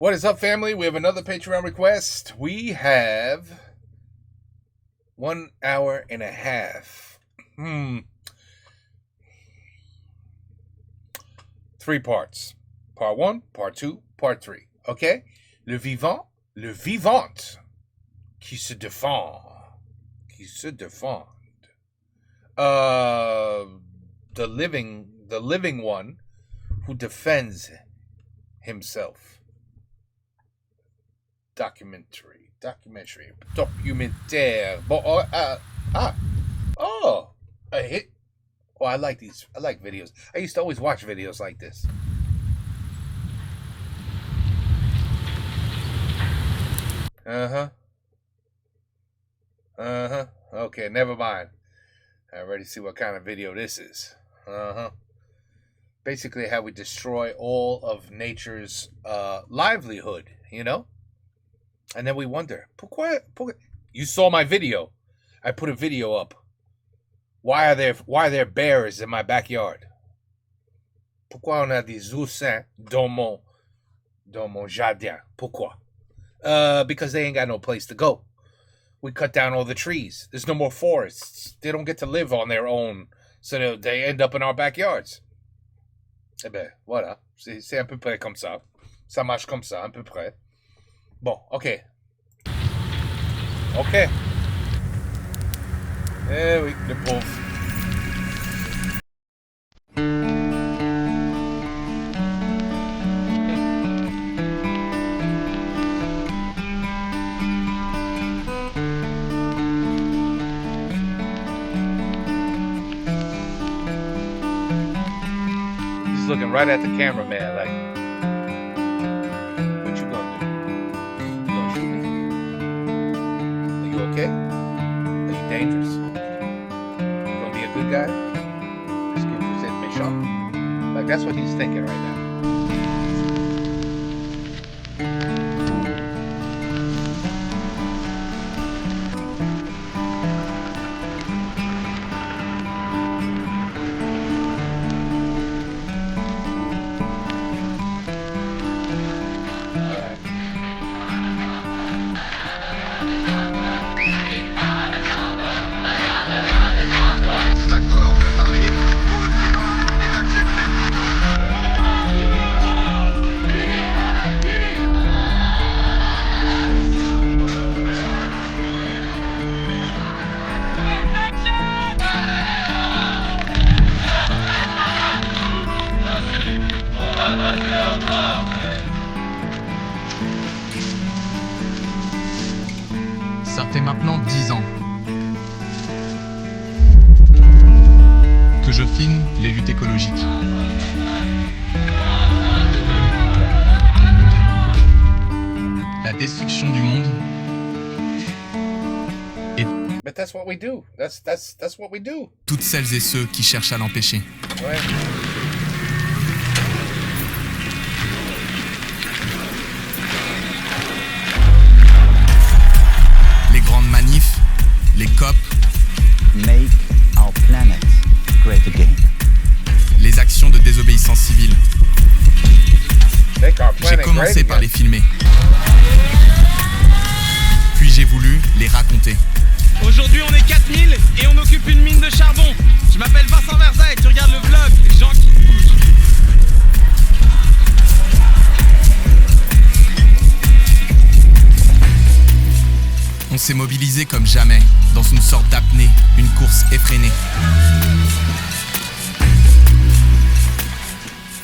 What is up, family? We have another Patreon request. We have 1 hour and a half. 3 parts. Part 1, Part 2, Part 3. Okay? Le vivant, le vivante qui se défend. Qui se défend. The living one who defends himself. Documentaire. A hit. Oh, I like these. I like videos. I used to always watch videos like this. Okay, never mind. I already see what kind of video this is. Basically how we destroy all of nature's livelihood, you know? And then we wonder, pourquoi? You saw my video. I put a video up. Why are there bears in my backyard? Pourquoi on a des oursins dans mon jardin? Pourquoi? Because they ain't got no place to go. We cut down all the trees. There's no more forests. They don't get to live on their own, so they end up in our backyards. Eh ben, voilà. C'est à peu près comme ça. Ça marche comme ça, à peu près. Bon, ok. Ok. Eh oui, le pauvre. He's looking right at the cameraman like, what you gonna do? You gonna shoot me? Are you okay? Are you dangerous? You gonna be a good guy? Est-ce que vous êtes méchant? Like, that's what he's thinking right now. Ça fait maintenant 10 ans que je filme les luttes écologiques. La destruction du monde et But that's what we do. That's what we do. toutes celles et ceux qui cherchent à l'empêcher. Ouais. Les grandes manifs, les COP, Make our planet great again. les actions de désobéissance civile. Make our J'ai planet commencé great par again. les filmer. Puis j'ai voulu les raconter. Aujourd'hui on est 4000 et on occupe une mine de charbon. Je m'appelle Vincent Verza et tu regardes le vlog, les gens qui bougent. On s'est mobilisé comme jamais, dans une sorte d'apnée, une course effrénée.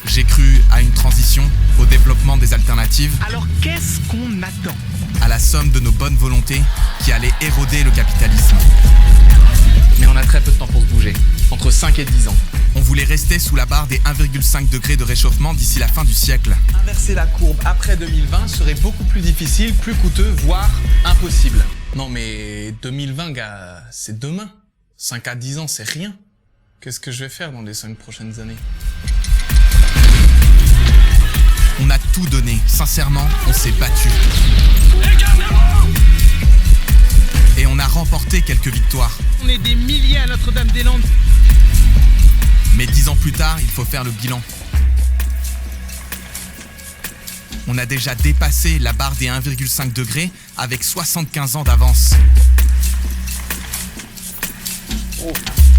J'ai cru à une transition, au développement des alternatives, Alors qu'est-ce qu'on attend? à la somme de nos bonnes volontés qui allaient éroder le capitalisme. Mais on a très peu de temps pour se bouger, entre 5 et 10 ans. On voulait rester sous la barre des 1,5 degrés de réchauffement d'ici la fin du siècle. Inverser la courbe après 2020 serait beaucoup plus difficile, plus coûteux, voire impossible. Non mais 2020, gars, c'est demain. 5 à 10 ans, c'est rien. Qu'est-ce que je vais faire dans les 5 prochaines années? On a tout donné, sincèrement, on s'est battu. Et on a remporté quelques victoires. On est des milliers à Notre-Dame-des-Landes. Mais 10 ans plus tard, il faut faire le bilan. On a déjà dépassé la barre des 1,5 degrés avec 75 ans d'avance. Oh.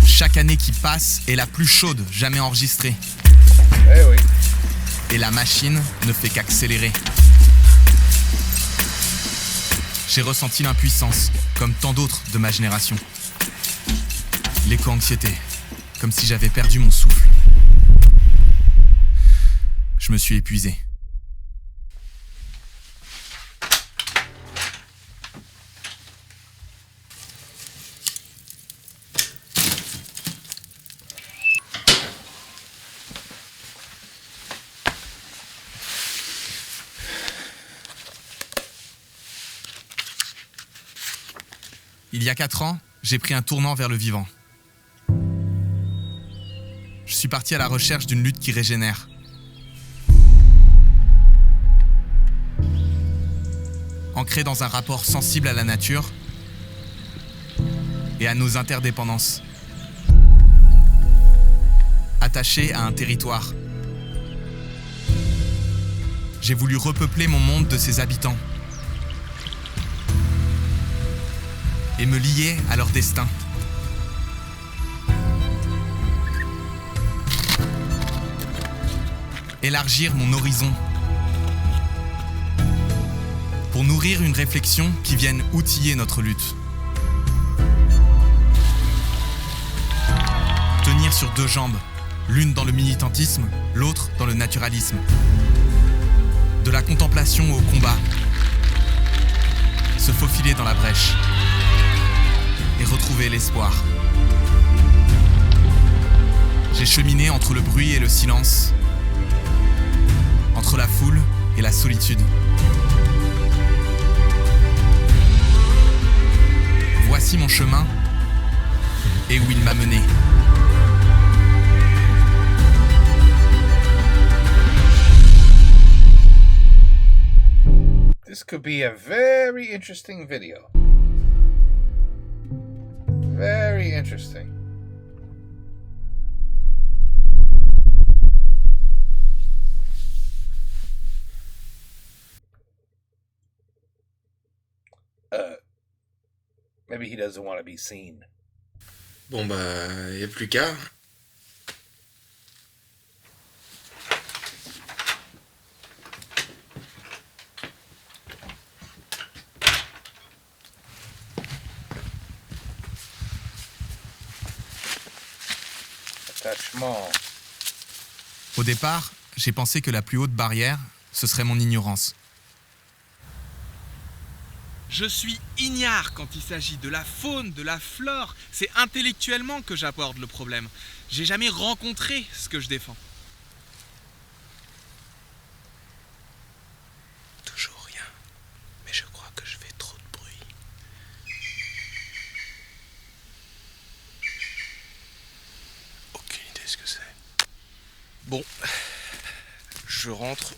Chaque année qui passe est la plus chaude jamais enregistrée. Eh oui. Et la machine ne fait qu'accélérer. J'ai ressenti l'impuissance, comme tant d'autres de ma génération. L'éco-anxiété, comme si j'avais perdu mon souffle. Je me suis épuisé. Il y a 4 ans, j'ai pris un tournant vers le vivant. Je suis parti à la recherche d'une lutte qui régénère. Ancré dans un rapport sensible à la nature et à nos interdépendances. Attaché à un territoire. J'ai voulu repeupler mon monde de ses habitants. Et me lier à leur destin. Élargir mon horizon. Pour nourrir une réflexion qui vienne outiller notre lutte. Tenir sur 2 jambes, l'une dans le militantisme, l'autre dans le naturalisme. De la contemplation au combat. Se faufiler dans la brèche. Et retrouver l'espoir. J'ai cheminé entre le bruit et le silence, entre la foule et la solitude. Voici mon chemin et où il m'a mené. This could be a very interesting video. Very interesting. Maybe he doesn't want to be seen. Bon bah, y a plus qu'à. Attachement. Au départ, j'ai pensé que la plus haute barrière, ce serait mon ignorance. Je suis ignare quand il s'agit de la faune, de la flore. C'est intellectuellement que j'aborde le problème. J'ai jamais rencontré ce que je défends. Toujours rien. Mais je crois que je fais trop de bruit. Aucune idée ce que c'est. Bon. Je rentre.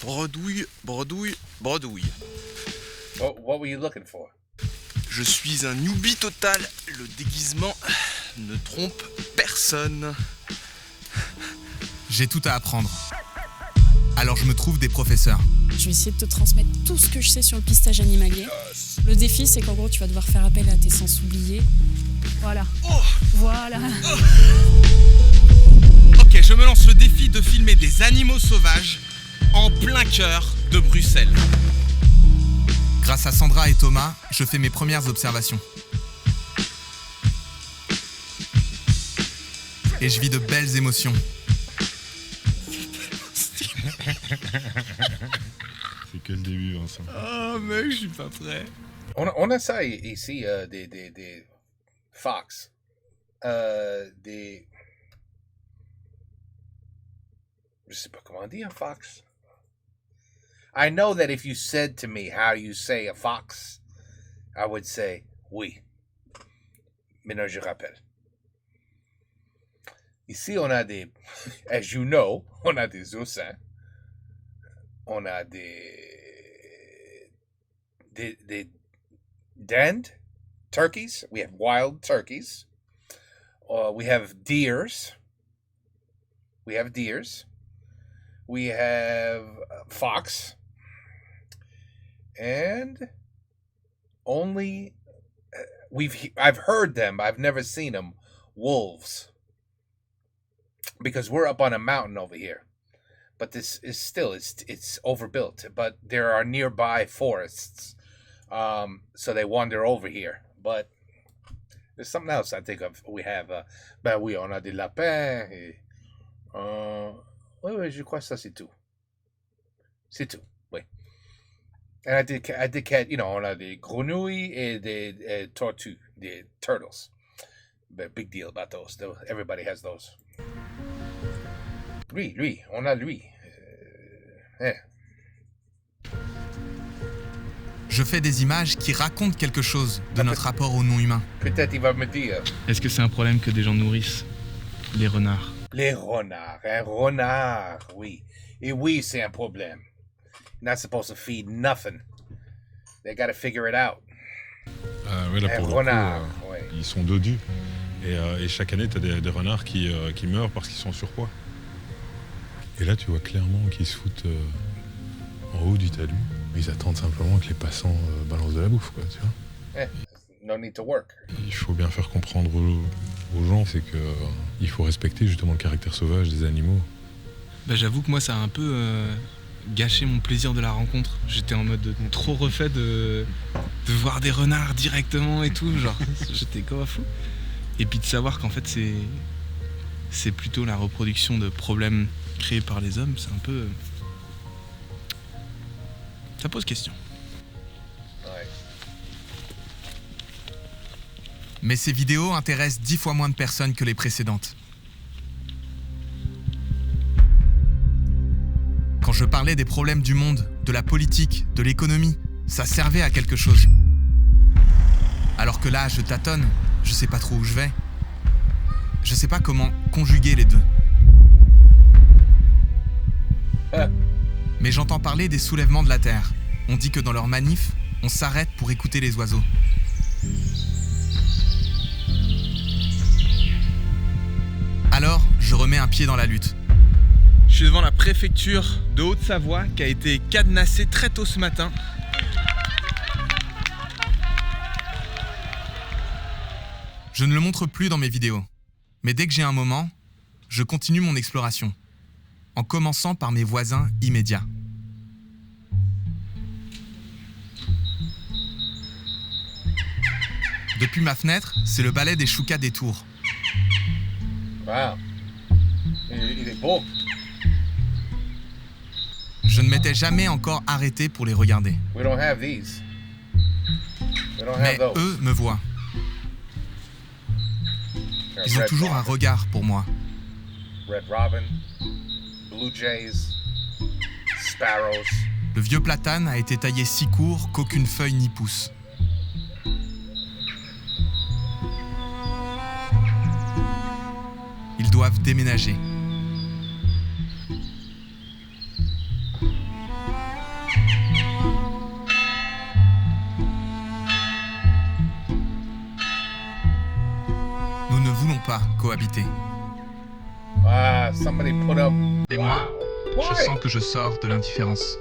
Bredouille, bredouille, bredouille. What were you looking for? Je suis un newbie total. Le déguisement ne trompe personne. J'ai tout à apprendre. Alors je me trouve des professeurs. Je vais essayer de te transmettre tout ce que je sais sur le pistage animalier. Le défi, c'est qu'en gros, tu vas devoir faire appel à tes sens oubliés. Voilà. Voilà. Ok, je me lance le défi de filmer des animaux sauvages en plein cœur de Bruxelles. Grâce à Sandra et Thomas, je fais mes premières observations. Et je vis de belles émotions. C'est que le début, Vincent. Oh mec, je suis pas prêt. On a ça ici, des fox. Je sais pas comment dire fox. I know that if you said to me how you say a fox, I would say oui. Mais non, je rappelle. Ici, on a des, as you know, on a des oursins. On a des denned turkeys. We have wild turkeys. We have deers. We have fox. and only I've heard them. I've never seen them. Wolves, because we're up on a mountain over here, but this is still it's overbuilt. But there are nearby forests, so they wander over here. But there's something else I think of. We have, ben oui, on a des lapins. Et, oui, je crois que ça c'est tout. C'est tout. Oui. And I did cat. You know, on a des grenouilles et des tortues, des turtles. But big deal about those. Everybody has those. Lui, on a lui. Je fais des images qui racontent quelque chose de notre rapport au non-humain. Peut-être il va me dire. Est-ce que c'est un problème que des gens nourrissent les renards? Les renards, un renard, oui. Et oui, c'est un problème. Not supposed to feed nothing. They gotta figure it out. Ouais, là, Un pour le renard, coup, ouais. ils sont dodus. Et chaque année, tu as des renards qui meurent parce qu'ils sont en surpoids. Et là, tu vois clairement qu'ils se foutent en haut du talus. Ils attendent simplement que les passants balancent de la bouffe, quoi, tu vois. No need to work. Il faut bien faire comprendre aux gens, c'est que il faut respecter justement le caractère sauvage des animaux. Bah, j'avoue que moi ça a un peu gâché mon plaisir de la rencontre. J'étais en mode trop refait de voir des renards directement et tout, genre j'étais comme un fou. Et puis de savoir qu'en fait c'est plutôt la reproduction de problèmes créés par les hommes, c'est un peu... Ça pose question. Ouais. Mais ces vidéos intéressent 10 fois moins de personnes que les précédentes. Quand je parlais des problèmes du monde, de la politique, de l'économie, ça servait à quelque chose. Alors que là, je tâtonne, je sais pas trop où je vais. Je sais pas comment conjuguer les deux. Mais j'entends parler des soulèvements de la Terre. On dit que dans leurs manifs, on s'arrête pour écouter les oiseaux. Alors, je remets un pied dans la lutte. Je suis devant la préfecture de Haute-Savoie qui a été cadenassée très tôt ce matin. Je ne le montre plus dans mes vidéos. Mais dès que j'ai un moment, je continue mon exploration. En commençant par mes voisins immédiats. Depuis ma fenêtre, c'est le ballet des Choucas des Tours. Wow. Il est beau. Je ne m'étais jamais encore arrêté pour les regarder. We don't have these. We don't Mais have those. eux me voient. Ils ont Red toujours un Robin. regard pour moi. Red Robin, Blue Jays, Sparrows. Le vieux platane a été taillé si court qu'aucune feuille n'y pousse. Ils doivent déménager. Nous ne voulons pas cohabiter. Ah, somebody put up. Et moi, je Why? sens que je sors de l'indifférence.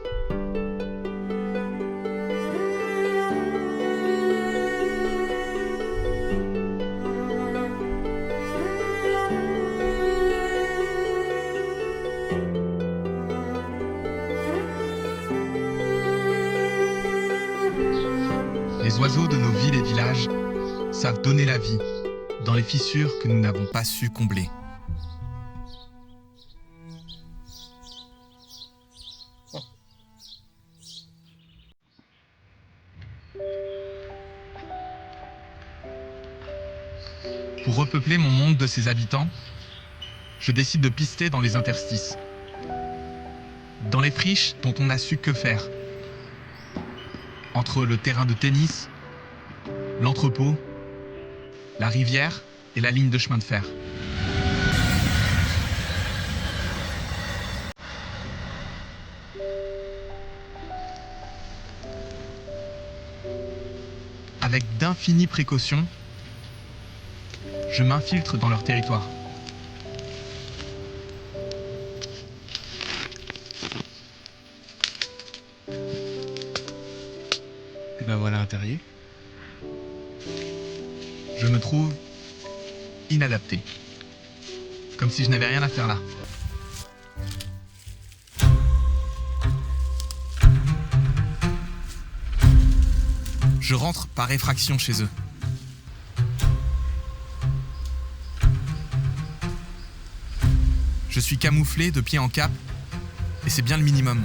Les oiseaux de nos villes et villages savent donner la vie dans les fissures que nous n'avons pas su combler. Pour repeupler mon monde de ses habitants, je décide de pister dans les interstices. Dans les friches dont on n'a su que faire. Entre le terrain de tennis, l'entrepôt, la rivière et la ligne de chemin de fer. Avec d'infinies précautions, je m'infiltre dans leur territoire. Et ben voilà un terrier. Je me trouve inadapté. Comme si je n'avais rien à faire là. Je rentre par effraction chez eux. Je suis camouflé de pied en cap, et c'est bien le minimum.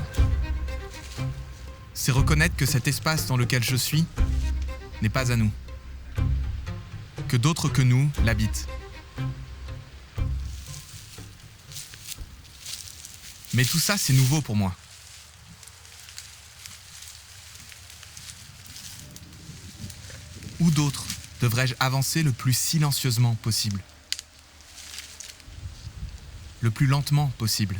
C'est reconnaître que cet espace dans lequel je suis n'est pas à nous. Que d'autres que nous l'habitent. Mais tout ça, c'est nouveau pour moi. Où d'autres devrais-je avancer le plus silencieusement possible ? Le plus lentement possible.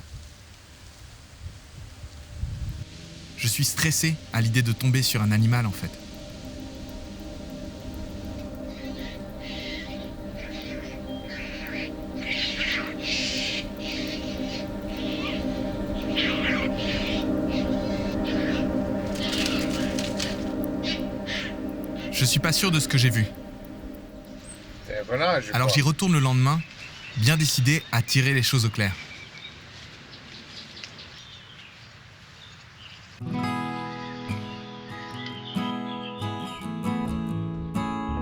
Je suis stressé à l'idée de tomber sur un animal en fait. Je suis pas sûr de ce que j'ai vu. Alors j'y retourne le lendemain, bien décidé à tirer les choses au clair.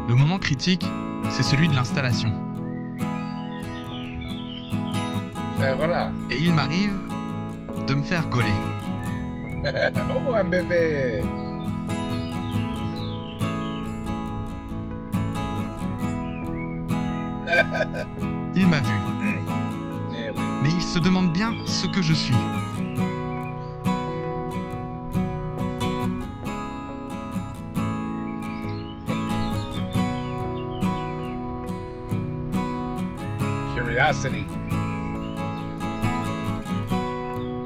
Le moment critique, c'est celui de l'installation. Et il m'arrive de me faire gauler. Oh, un bébé. Il m'a vu. Mais il se demande bien ce que je suis. Curiosity.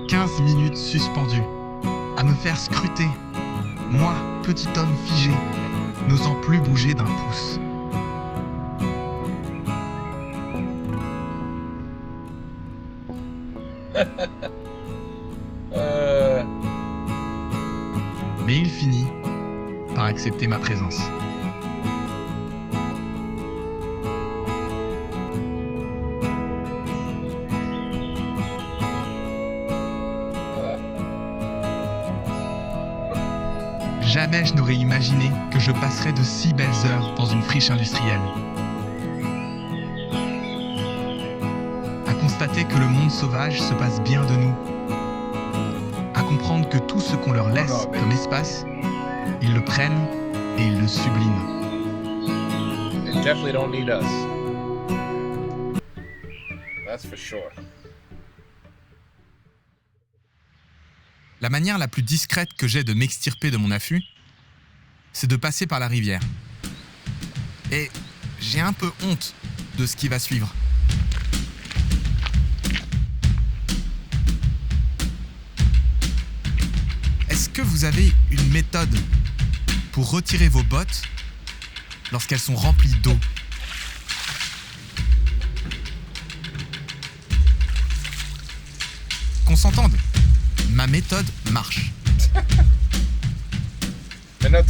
15 minutes suspendu, à me faire scruter. Moi, petit homme figé, n'osant plus bouger d'un pouce. Mais il finit par accepter ma présence. Jamais je n'aurais imaginé que je passerais de si belles heures dans une friche industrielle. À constater que le monde sauvage se passe bien de nous. À comprendre que tout ce qu'on leur laisse comme espace, ils le prennent et ils le subliment. They definitely don't need us. That's for sure. La manière la plus discrète que j'ai de m'extirper de mon affût, c'est de passer par la rivière. Et j'ai un peu honte de ce qui va suivre. Est-ce que vous avez une méthode pour retirer vos bottes lorsqu'elles sont remplies d'eau ? Qu'on s'entende, ma méthode marche. Mais non,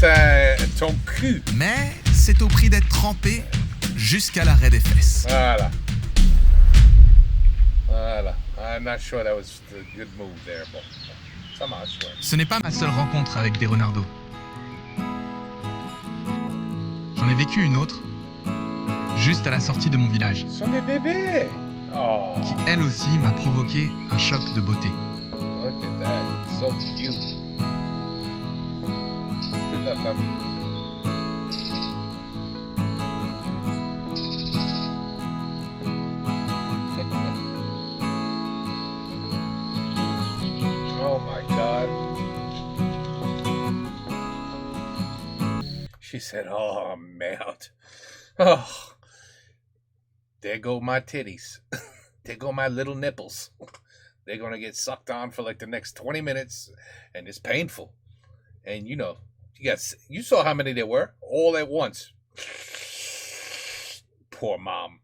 ton cul. Mais c'est au prix d'être trempé jusqu'à l'arrêt des fesses. Voilà. Voilà. I'm not sure that was the good move there, but ça marche, ouais. Ce n'est pas ma seule rencontre avec des renardos. J'en ai vécu une autre, juste à la sortie de mon village, Ce sont des bébés. Oh, qui elle aussi m'a provoqué un choc de beauté. look at that. So cute. Toute la famille. Oh my God. She said, oh, merde. Oh, there go my titties. There go my little nipples. They're going to get sucked on for like the next 20 minutes, and it's painful. And you know, you saw how many there were all at once. Poor mom.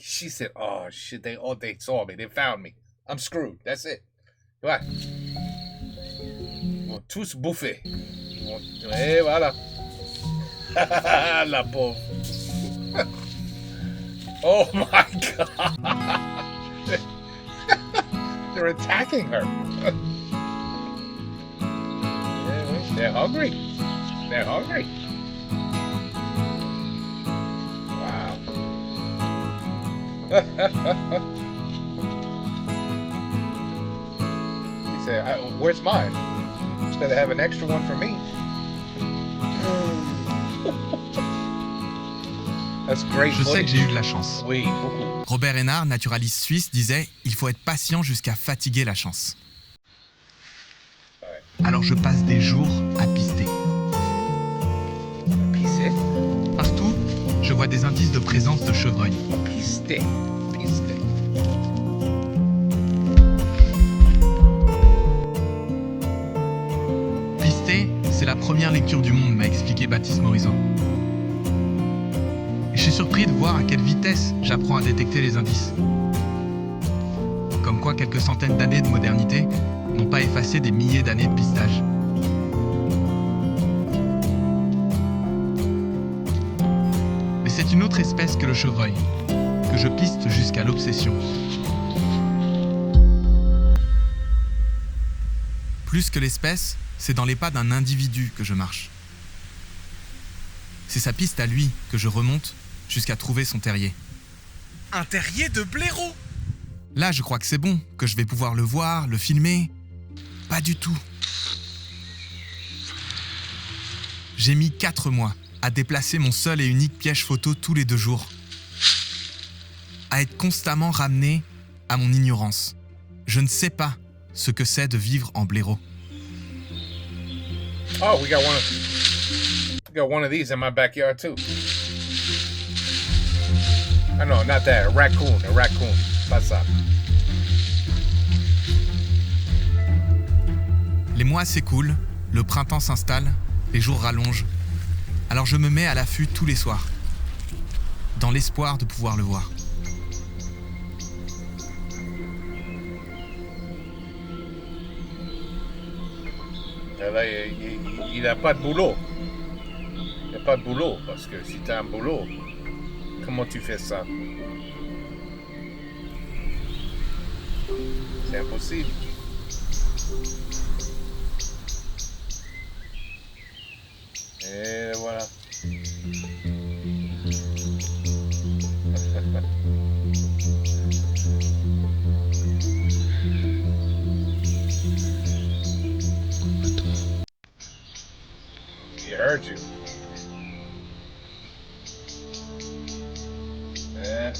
She said, oh shit, they saw me. They found me. I'm screwed. That's it. What? Ils vont tous bouffer. Ils vont Et voilà. La pauvre. Oh my god. They're attacking her. They're hungry. They're hungry. Wow. He said, where's mine? Instead of have an extra one for me. That's great. Je sais que j'ai eu de la chance. Oui, beaucoup. Robert Hénard, naturaliste suisse, disait « Il faut être patient jusqu'à fatiguer la chance ». Alors je passe des jours à pister. Pister? Partout, je vois des indices de présence de chevreuils. Pister. Pister. Pister, c'est la première lecture du monde, m'a expliqué Baptiste Morizot. Et je suis surpris de voir à quelle vitesse j'apprends à détecter les indices. Comme quoi quelques centaines d'années de modernité n'ont pas effacé des milliers d'années de pistage. Mais c'est une autre espèce que le chevreuil, que je piste jusqu'à l'obsession. Plus que l'espèce, c'est dans les pas d'un individu que je marche. C'est sa piste à lui que je remonte jusqu'à trouver son terrier. Un terrier de blaireau. Là, je crois que c'est bon, que je vais pouvoir le voir, le filmer. Pas du tout. J'ai mis 4 mois à déplacer mon seul et unique piège photo tous les 2 jours. À être constamment ramené à mon ignorance. Je ne sais pas ce que c'est de vivre en blaireau. Oh, we got one of these in my backyard too. Oh no, not that. A raccoon. Pas ça. Les mois s'écoulent, le printemps s'installe, les jours rallongent. Alors je me mets à l'affût tous les soirs, dans l'espoir de pouvoir le voir. Là, il n'a pas de boulot. Il n'a pas de boulot, parce que si tu as un boulot, comment tu fais ça? C'est impossible. Et voilà. He heard you. Yeah.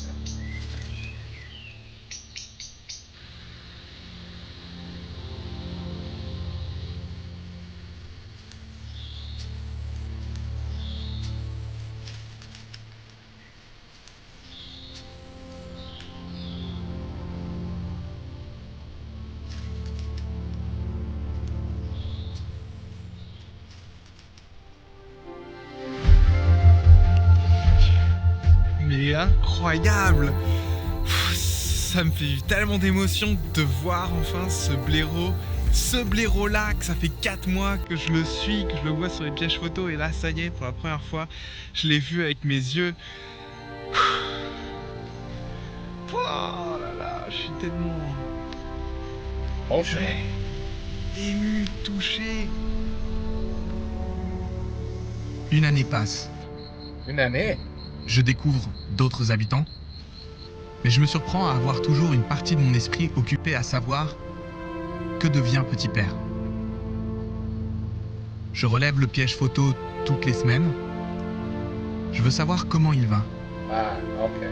Mais incroyable. Ça me fait tellement d'émotion de voir enfin ce blaireau-là, que ça fait 4 mois que je le suis, que je le vois sur les pièges photos, et là ça y est, pour la première fois, je l'ai vu avec mes yeux. Oh là là, je suis tellement ému, touché. Une année passe. Une année? Je découvre d'autres habitants, mais je me surprends à avoir toujours une partie de mon esprit occupée à savoir que devient Petit Père. Je relève le piège photo toutes les semaines. Je veux savoir comment il va. Ah, ok.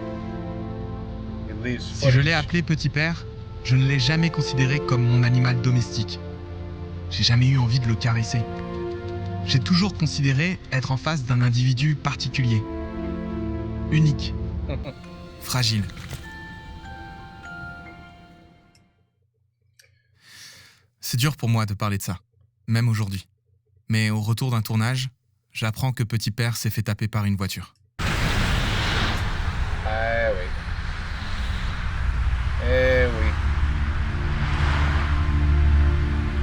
It leaves Si je l'ai appelé Petit Père, je ne l'ai jamais considéré comme mon animal domestique. J'ai jamais eu envie de le caresser. J'ai toujours considéré être en face d'un individu particulier. Unique. Fragile. C'est dur pour moi de parler de ça, même aujourd'hui. Mais au retour d'un tournage, j'apprends que Petit Père s'est fait taper par une voiture. Ah oui. Eh oui.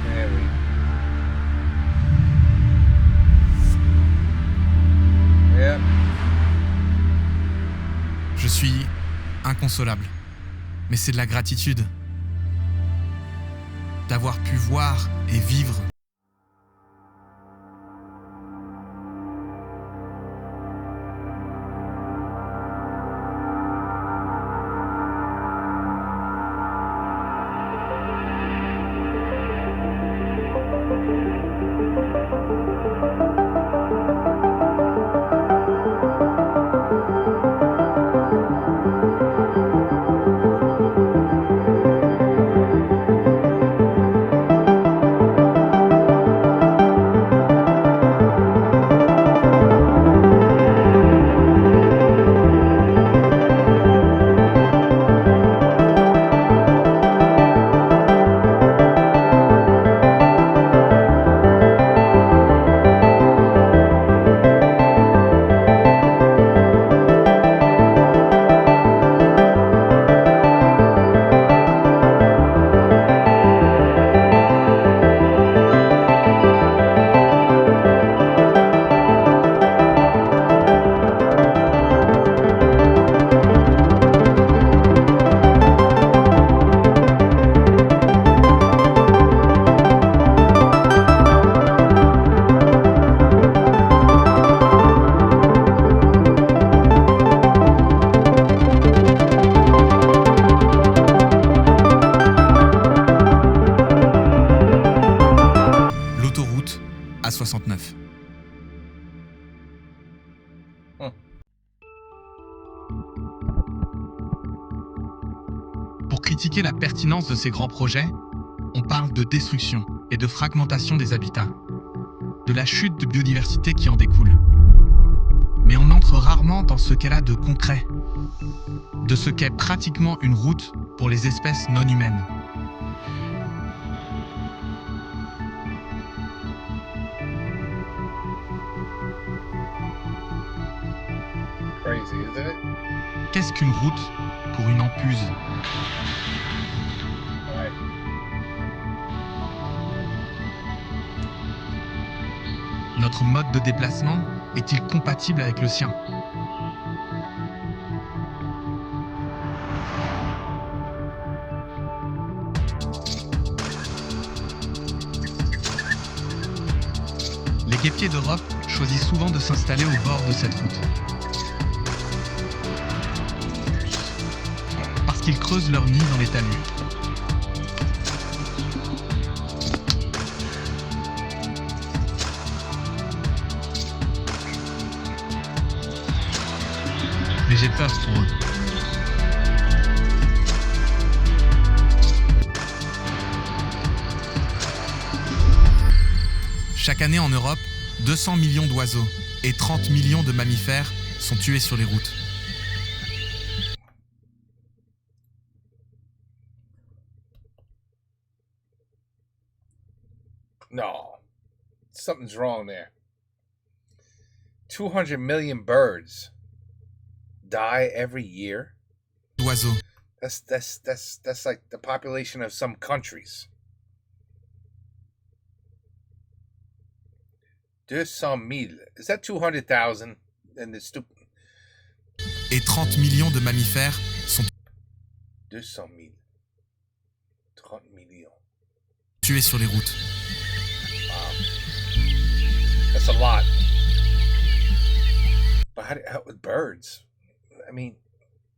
Eh oui. suis inconsolable. Mais c'est de la gratitude. D'avoir pu voir et vivre. A69. Pour critiquer la pertinence de ces grands projets, on parle de destruction et de fragmentation des habitats, de la chute de biodiversité qui en découle. Mais on entre rarement dans ce qu'elle a de concret, de ce qu'est pratiquement une route pour les espèces non humaines. Crazy, isn't it? Qu'est-ce qu'une route pour une empuse? Right. Notre mode de déplacement est-il compatible avec le sien? Les guêpiers d'Europe choisissent souvent de s'installer au bord de cette route. Parce qu'ils creusent leur nid dans les talus. Mais j'ai peur pour eux. Chaque année en Europe, 200 millions d'oiseaux et 30 millions de mammifères sont tués sur les routes. No. Something's wrong there. 200 million birds die every year. D'oiseaux. That's like the population of some countries. 200,000. Is that 200,000? And the stupid Et 30 millions de mammifères sont 200,000. 30 millions. tués sur les routes. That's a lot. But how with birds? I mean,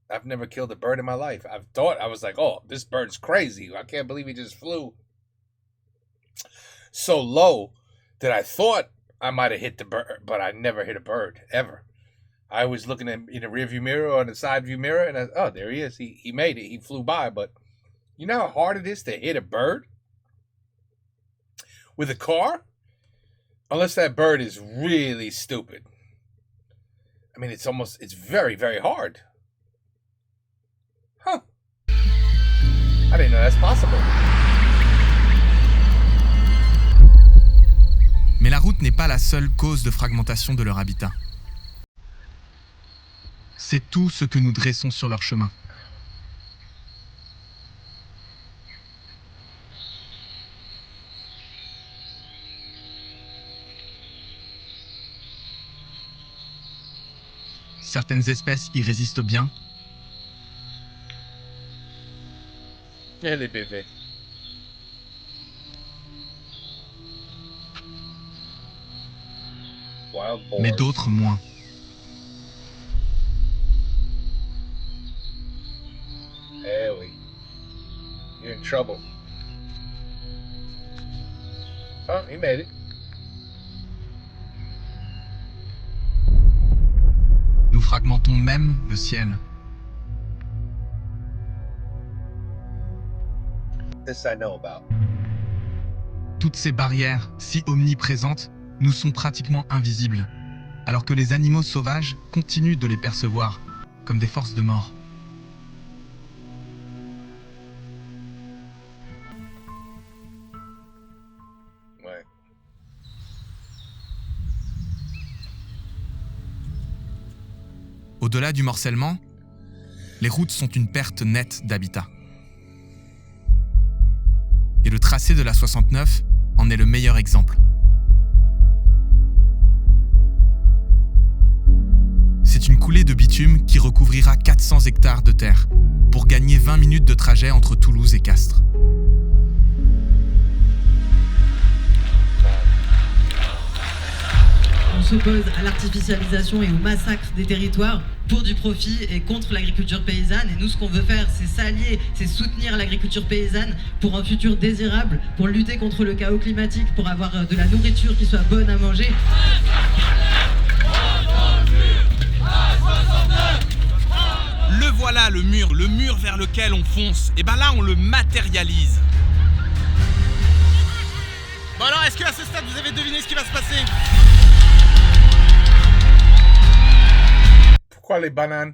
I've never killed a bird in my life. I was like, oh, this bird's crazy. I can't believe he just flew so low that I thought I might have hit the bird, but I never hit a bird, ever. I was looking in the rearview mirror or the side view mirror, and oh, there he is. He made it. He flew by. But you know how hard it is to hit a bird with a car? Unless that bird is really stupid. I mean, it's very, very hard. Huh. I didn't know that's possible. Mais la route n'est pas la seule cause de fragmentation de leur habitat. C'est tout ce que nous dressons sur leur chemin. Certaines espèces y résistent bien, Les bébés. Wild boars. mais d'autres moins. Eh oui. You're in trouble. Oh, he made it. Nous fragmentons même le ciel. This I know about. Toutes ces barrières, si omniprésentes, nous sont pratiquement invisibles, alors que les animaux sauvages continuent de les percevoir, comme des forces de mort. Ouais. Au-delà du morcellement, les routes sont une perte nette d'habitat. Et le tracé de la 69 en est le meilleur exemple. C'est une coulée de bitume qui recouvrira 400 hectares de terre pour gagner 20 minutes de trajet entre Toulouse et Castres. On s'oppose à l'artificialisation et au massacre des territoires pour du profit et contre l'agriculture paysanne. Et nous, ce qu'on veut faire, c'est s'allier, c'est soutenir l'agriculture paysanne pour un futur désirable, pour lutter contre le chaos climatique, pour avoir de la nourriture qui soit bonne à manger. Le voilà, le mur vers lequel on fonce. Et ben là, on le matérialise. Bon alors, est-ce qu'à ce stade, vous avez deviné ce qui va se passer? Pourquoi les bananes?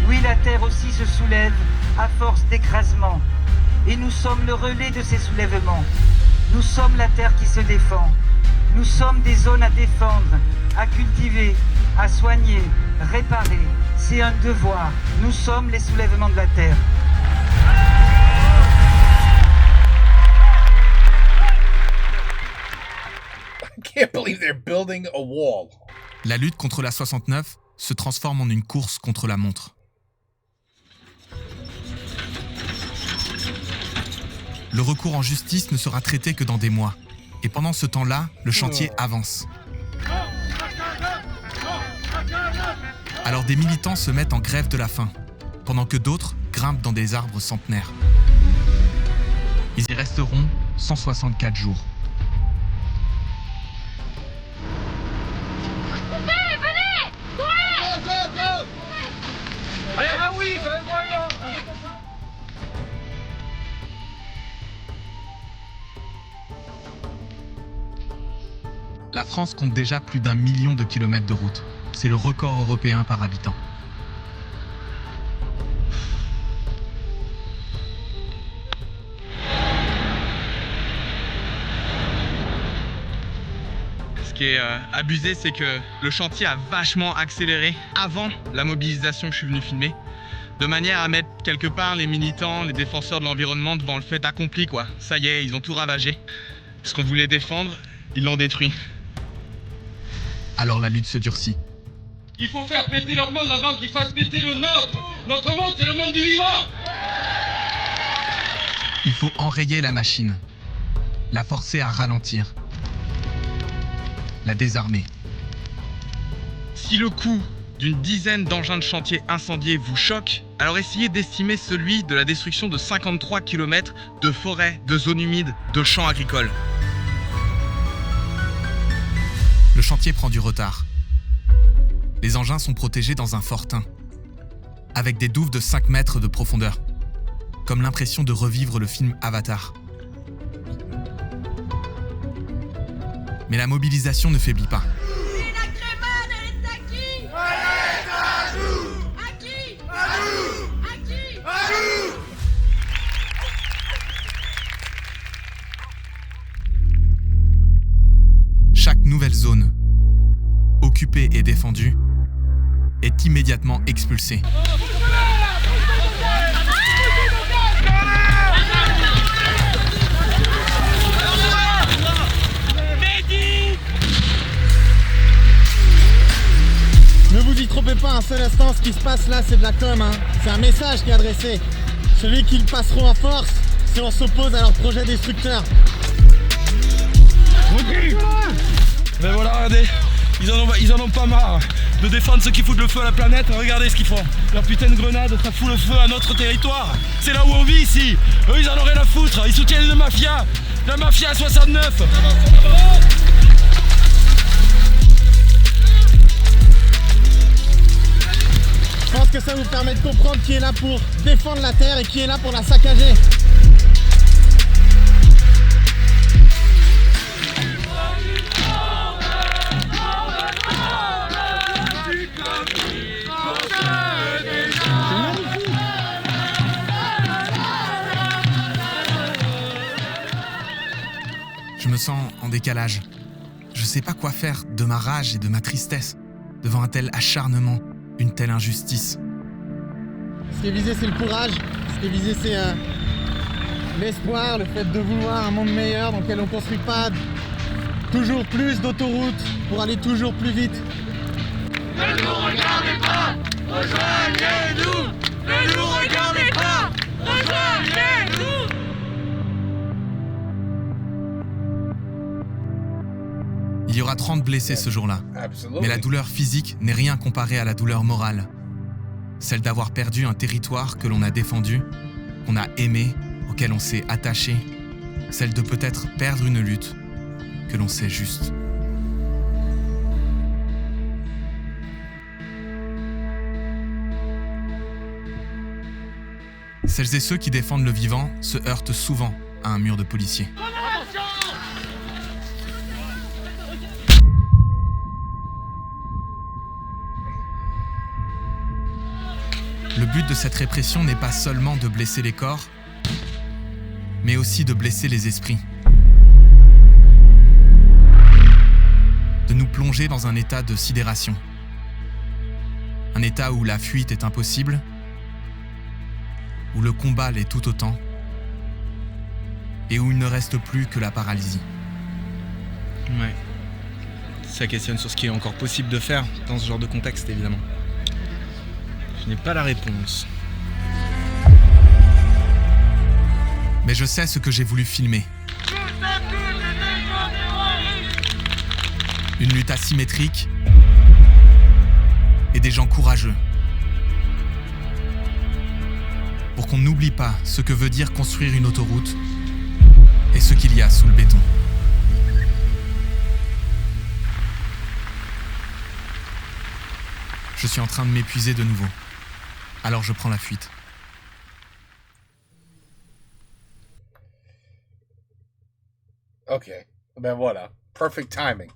Oui, la terre aussi se soulève à force d'écrasement. Et nous sommes le relais de ces soulèvements. Nous sommes la terre qui se défend. Nous sommes des zones à défendre, à cultiver, à soigner, réparer. C'est un devoir. Nous sommes les soulèvements de la terre. I can't believe they're building a wall. La lutte contre la 69 se transforme en une course contre la montre. Le recours en justice ne sera traité que dans des mois. Et pendant ce temps-là, le chantier avance. Alors des militants se mettent en grève de la faim, pendant que d'autres grimpent dans des arbres centenaires. Ils y resteront 164 jours. La France compte déjà plus d'1 million de kilomètres de route. C'est le record européen par habitant. Ce qui est abusé, c'est que le chantier a vachement accéléré avant la mobilisation que je suis venu filmer, de manière à mettre quelque part les militants, les défenseurs de l'environnement devant le fait accompli, quoi. Ça y est, ils ont tout ravagé. Ce qu'on voulait défendre, ils l'ont détruit. Alors la lutte se durcit. Il faut faire péter leur monde avant qu'ils fassent péter le nôtre. Notre monde, c'est le monde du vivant. Il faut enrayer la machine, la forcer à ralentir, la désarmer. Si le coût d'une dizaine d'engins de chantier incendiés vous choque, alors essayez d'estimer celui de la destruction de 53 km de forêts, de zones humides, de champs agricoles. Le chantier prend du retard. Les engins sont protégés dans un fortin, avec des douves de 5 mètres de profondeur, comme l'impression de revivre le film Avatar. Mais la mobilisation ne faiblit pas. Chaque nouvelle zone, occupée et défendue, est immédiatement expulsée. Ne vous y trompez pas, seul instant, ce qui se passe là, c'est de la com. Hein. C'est un message qui est adressé. Celui qu'ils passeront en force si on s'oppose à leur projet destructeur. Ben voilà, regardez, ils en ont pas marre de défendre ceux qui foutent le feu à la planète. Regardez ce qu'ils font. Leur putain de grenade, ça fout le feu à notre territoire. C'est là où on vit ici. Eux, ils en ont rien à foutre. Ils soutiennent une mafia. La mafia 69. Je pense que ça vous permet de comprendre qui est là pour défendre la terre et qui est là pour la saccager. Je me sens en décalage. Je sais pas quoi faire de ma rage et de ma tristesse devant un tel acharnement, une telle injustice. Ce qui est visé, c'est le courage. Ce qui est visé, c'est l'espoir, le fait de vouloir un monde meilleur dans lequel on ne construit pas toujours plus d'autoroutes pour aller toujours plus vite. Ne nous regardez pas, rejoignez-nous. Ne nous regardez pas, rejoignez-nous. Il y aura 30 blessés ce jour-là. Mais la douleur physique n'est rien comparée à la douleur morale. Celle d'avoir perdu un territoire que l'on a défendu, qu'on a aimé, auquel on s'est attaché. Celle de peut-être perdre une lutte que l'on sait juste. Celles et ceux qui défendent le vivant se heurtent souvent à un mur de policiers. Le but de cette répression n'est pas seulement de blesser les corps, mais aussi de blesser les esprits. De nous plonger dans un état de sidération. Un état où la fuite est impossible, où le combat l'est tout autant, et où il ne reste plus que la paralysie. Ouais. Ça questionne sur ce qui est encore possible de faire dans ce genre de contexte, évidemment. Je n'ai pas la réponse. Mais je sais ce que j'ai voulu filmer. Une lutte asymétrique et des gens courageux. Pour qu'on n'oublie pas ce que veut dire construire une autoroute et ce qu'il y a sous le béton. Je suis en train de m'épuiser de nouveau. Alors je prends la fuite. Okay, ben voilà. Perfect timing.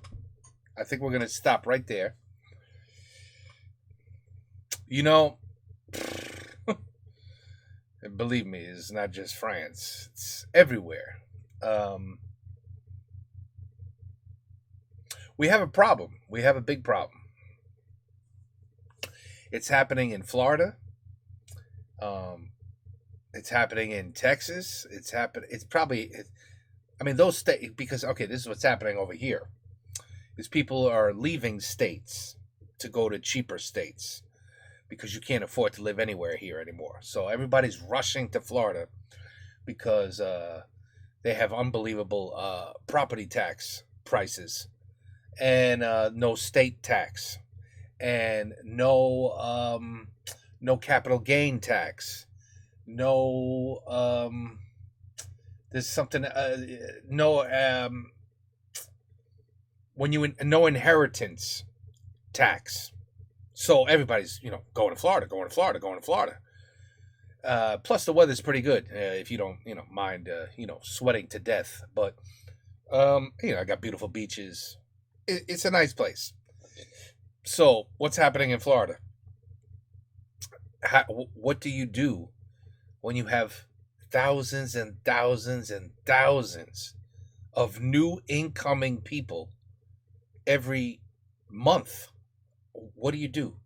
I think we're going to stop right there. You know, believe me, it's not just France. It's everywhere. We have a problem. We have a big problem. It's happening in Florida. It's happening in Texas. Those states, because, okay, this is what's happening over here, is people are leaving states to go to cheaper states because you can't afford to live anywhere here anymore. So everybody's rushing to Florida because they have unbelievable property tax prices and no state tax and no capital gain tax. There's something no inheritance tax. So everybody's going to Florida. Plus the weather's pretty good if you don't mind sweating to death. But I got beautiful beaches. It's a nice place. So what's happening in Florida? What do you do when you have thousands and thousands and thousands of new incoming people every month? What do you do?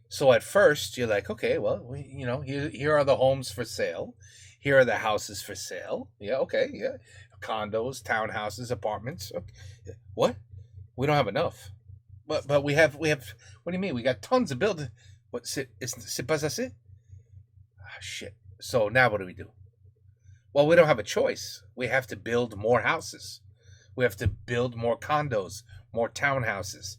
So at first you're like, okay, well, here are the homes for sale. Here are the houses for sale. Yeah, okay, yeah. Condos, townhouses, apartments. Okay. What? We don't have enough. But we have. What do you mean? We got tons of buildings. What? C'est pas assez? Ah, shit. So now what do? Well, we don't have a choice. We have to build more houses. We have to build more condos, more townhouses.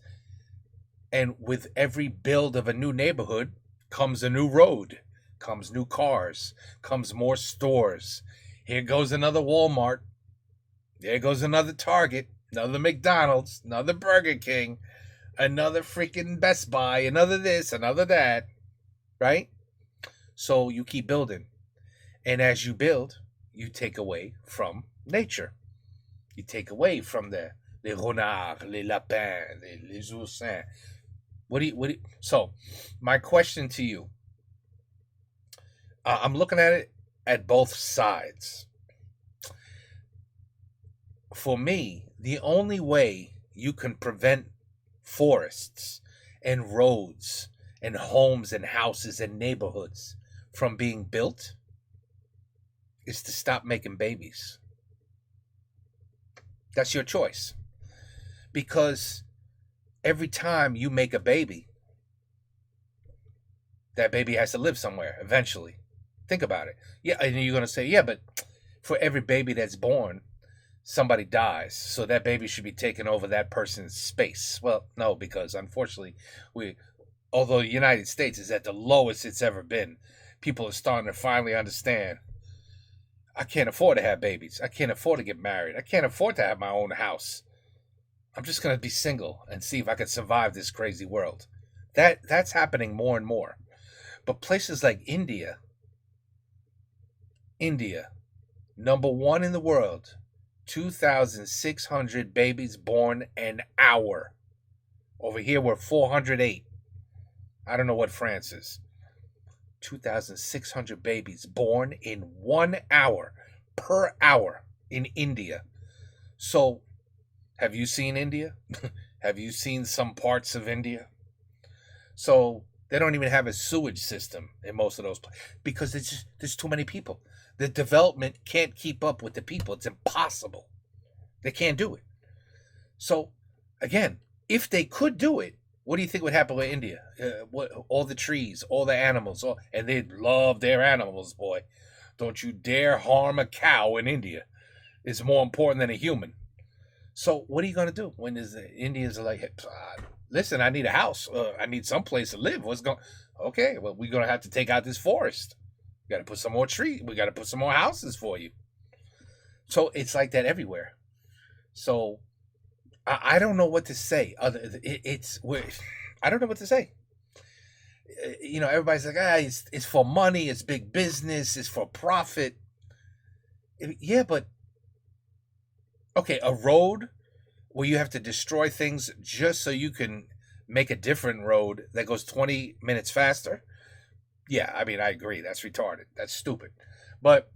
And with every build of a new neighborhood comes a new road, comes new cars, comes more stores. Here goes another Walmart. There goes another Target, another McDonald's, another Burger King, another freaking Best Buy, another this, another that, right? So you keep building. And as you build, you take away from nature. You take away from les renards, les lapins, les oursins. So, my question to you, I'm looking at it at both sides. For me, the only way you can prevent forests and roads and homes and houses and neighborhoods from being built is to stop making babies. That's your choice. Because every time you make a baby, that baby has to live somewhere eventually. Think about it. Yeah, and you're going to say, yeah, but for every baby that's born, somebody dies. So that baby should be taking over that person's space. Well, no, because unfortunately, although the United States is at the lowest it's ever been, people are starting to finally understand, I can't afford to have babies. I can't afford to get married. I can't afford to have my own house. I'm just going to be single and see if I can survive this crazy world. That's happening more and more. But places like India, number 1 in the world, 2,600 babies born an hour. Over here, we're 408. I don't know what France is. 2,600 babies born in 1 hour per hour in India. So, have you seen India? Have you seen some parts of India? So, they don't even have a sewage system in most of those places because there's too many people. The development can't keep up with the people. It's impossible. They can't do it. So, again, if they could do it, what do you think would happen with India? All the trees, all the animals, and they love their animals, boy. Don't you dare harm a cow in India. It's more important than a human. So what are you going to do when the Indians are like, listen, I need a house. I need some place to live. Okay, well, we're going to have to take out this forest. We got to put some more trees. We got to put some more houses for you. So it's like that everywhere. So I don't know what to say. I don't know what to say. You know, everybody's like, it's for money, it's big business, it's for profit. Yeah, but okay, a road where you have to destroy things just so you can make a different road that goes 20 minutes faster. Yeah, I mean, I agree. That's retarded. That's stupid. But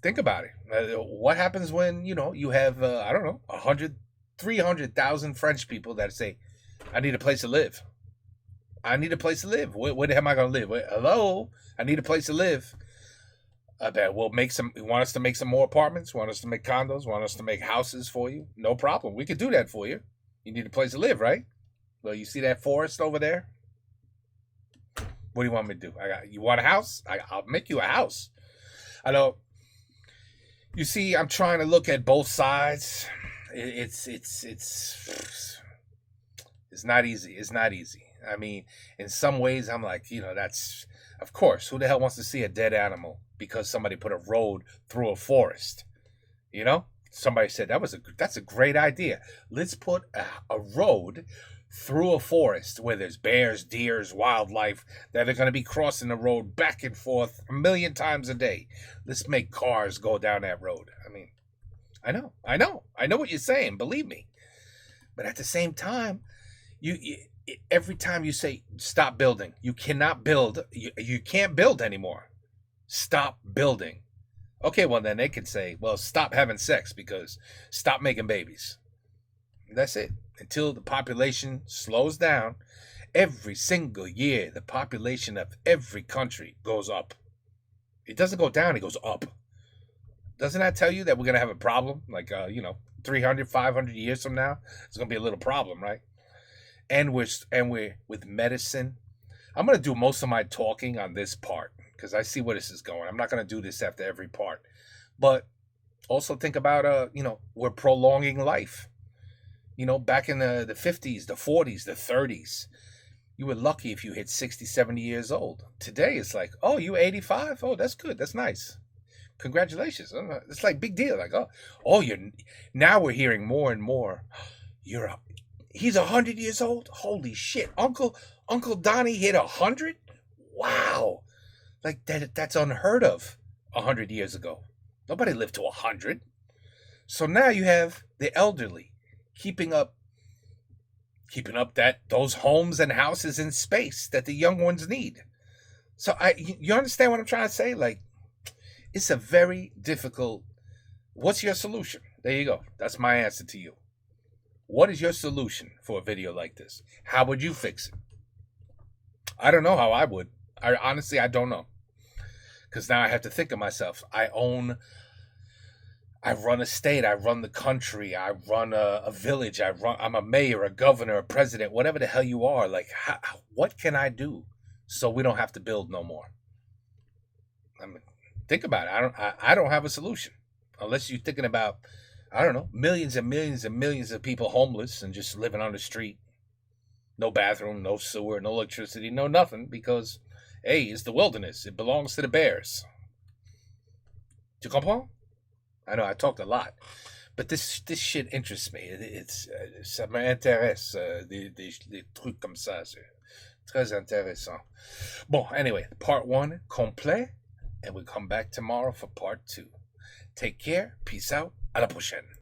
think about it. What happens when, you have, 300,000 French people that say, I need a place to live. I need a place to live. Where the hell am I going to live? Hello? I need a place to live. I bet we'll you want us to make some more apartments? Want us to make condos? Want us to make houses for you? No problem. We could do that for you. You need a place to live, right? Well, you see that forest over there? What do you want me to do? You want a house? I'll make you a house. I know. You see, I'm trying to look at both sides. It's not easy. It's not easy. I mean, in some ways, I'm like, that's, of course, who the hell wants to see a dead animal because somebody put a road through a forest? Somebody said that's a great idea. Let's put a road through a forest where there's bears, deers, wildlife that are going to be crossing the road back and forth 1 million times a day. Let's make cars go down that road. I mean, I know what you're saying. Believe me. But at the same time, you every time you say stop building, you cannot build. You can't build anymore. Stop building. Okay, well then they can say, well, stop having sex because stop making babies. That's it. Until the population slows down, every single year the population of every country goes up. It doesn't go down, it goes up. Doesn't that tell you that we're going to have a problem? Like, 300, 500 years from now, it's going to be a little problem, right? and we're with medicine. I'm gonna do most of my talking on this part because I see where this is going. I'm not gonna do this after every part, but also think about we're prolonging life. Back in the 50s, the 40s, the 30s, you were lucky if you hit 60, 70 years old. Today it's like, oh, you 85? Oh, that's good. That's nice. Congratulations. It's like big deal. Like, now we're hearing more and more. He's 100 years old? Holy shit. Uncle Donnie hit 100? Wow. Like that's unheard of 100 years ago. Nobody lived to 100. So now you have the elderly keeping up those homes and houses in space that the young ones need. So you understand what I'm trying to say? Like, it's a very difficult. What's your solution? There you go. That's my answer to you. What is your solution for a video like this? How would you fix it? I don't know how I would. I don't know. Because now I have to think of myself. I run a state, I run the country, I run a village, I'm a mayor, a governor, a president, whatever the hell you are. Like, what can I do so we don't have to build no more? I mean, think about it. I don't have a solution. Unless you're thinking about, I don't know, millions and millions and millions of people homeless and just living on the street. No bathroom, no sewer, no electricity, no nothing, because, hey, it's the wilderness. It belongs to the bears. Tu comprends? I know I talked a lot, but this shit interests me. Ça m'intéresse, des trucs comme ça. C'est très intéressant. Bon, anyway, part 1 complet, and we'll come back tomorrow for part 2. Take care. Peace out. À la prochaine.